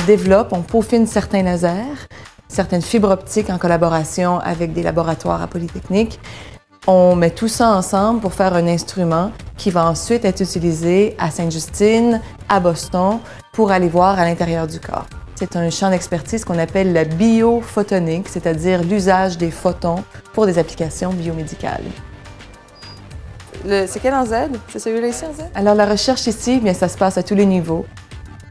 développe, on peaufine certains lasers, certaines fibres optiques en collaboration avec des laboratoires à Polytechnique. On met tout ça ensemble pour faire un instrument qui va ensuite être utilisé à Sainte-Justine, à Boston, pour aller voir à l'intérieur du corps. C'est un champ d'expertise qu'on appelle la biophotonique, c'est-à-dire l'usage des photons pour des applications biomédicales. C'est quel en Z? C'est celui-là ici en Z? Alors la recherche ici, bien, ça se passe à tous les niveaux.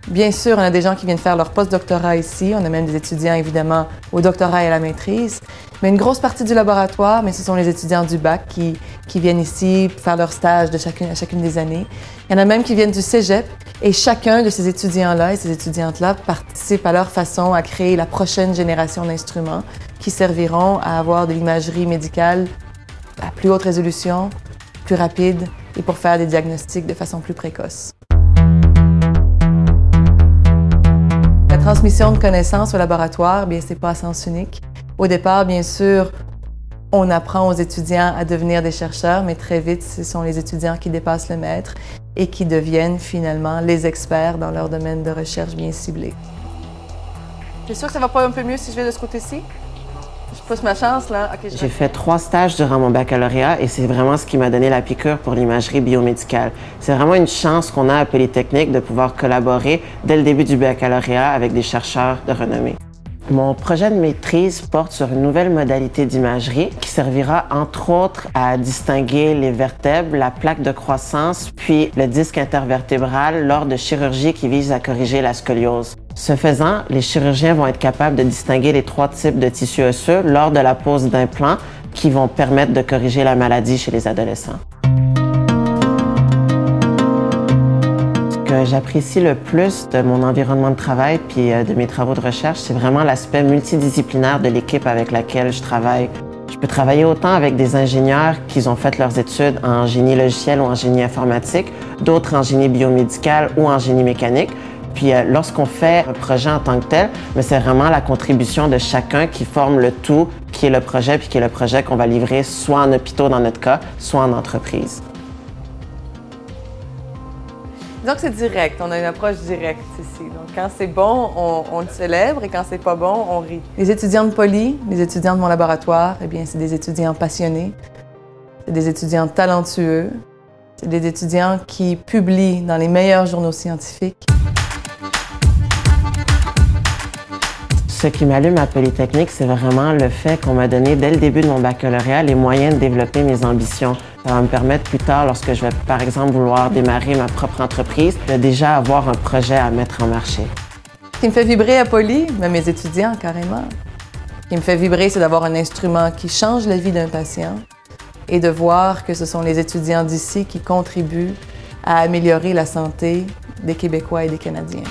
Bien sûr, on a des gens qui viennent faire leur post-doctorat ici. On a même des étudiants, évidemment, au doctorat et à la maîtrise. Mais une grosse partie du laboratoire, mais ce sont les étudiants du bac qui viennent ici faire leur stage à chacune des années. Il y en a même qui viennent du cégep. Et chacun de ces étudiants-là et ces étudiantes-là participent à leur façon à créer la prochaine génération d'instruments qui serviront à avoir de l'imagerie médicale à plus haute résolution, plus rapide et pour faire des diagnostics de façon plus précoce. La transmission de connaissances au laboratoire, bien, c'est pas à sens unique. Au départ, bien sûr, on apprend aux étudiants à devenir des chercheurs, mais très vite, ce sont les étudiants qui dépassent le maître et qui deviennent finalement les experts dans leur domaine de recherche bien ciblé. T'es sûr que ça va pas un peu mieux si je vais de ce côté-ci? Je pousse ma chance, là. Okay, J'ai fait 3 stages durant mon baccalauréat et c'est vraiment ce qui m'a donné la piqûre pour l'imagerie biomédicale. C'est vraiment une chance qu'on a à Polytechnique de pouvoir collaborer dès le début du baccalauréat avec des chercheurs de renommée. Mon projet de maîtrise porte sur une nouvelle modalité d'imagerie qui servira entre autres à distinguer les vertèbres, la plaque de croissance, puis le disque intervertébral lors de chirurgies qui visent à corriger la scoliose. Ce faisant, les chirurgiens vont être capables de distinguer les 3 types de tissus osseux lors de la pose d'implants qui vont permettre de corriger la maladie chez les adolescents. Ce que j'apprécie le plus de mon environnement de travail puis de mes travaux de recherche, c'est vraiment l'aspect multidisciplinaire de l'équipe avec laquelle je travaille. Je peux travailler autant avec des ingénieurs qui ont fait leurs études en génie logiciel ou en génie informatique, d'autres en génie biomédical ou en génie mécanique. Puis lorsqu'on fait un projet en tant que tel, c'est vraiment la contribution de chacun qui forme le tout, qui est le projet, puis qui est le projet qu'on va livrer soit en hôpital dans notre cas, soit en entreprise. Disons que c'est direct, on a une approche directe ici. Donc quand c'est bon, on le célèbre et quand c'est pas bon, on rit. Les étudiants de Poly, les étudiants de mon laboratoire, eh bien, c'est des étudiants passionnés, c'est des étudiants talentueux, c'est des étudiants qui publient dans les meilleurs journaux scientifiques. Ce qui m'allume à Polytechnique, c'est vraiment le fait qu'on m'a donné, dès le début de mon baccalauréat, les moyens de développer mes ambitions. Ça va me permettre plus tard, lorsque je vais, par exemple, vouloir démarrer ma propre entreprise, de déjà avoir un projet à mettre en marché. Ce qui me fait vibrer à Poly, mes étudiants, carrément. Ce qui me fait vibrer, c'est d'avoir un instrument qui change la vie d'un patient et de voir que ce sont les étudiants d'ici qui contribuent à améliorer la santé des Québécois et des Canadiens.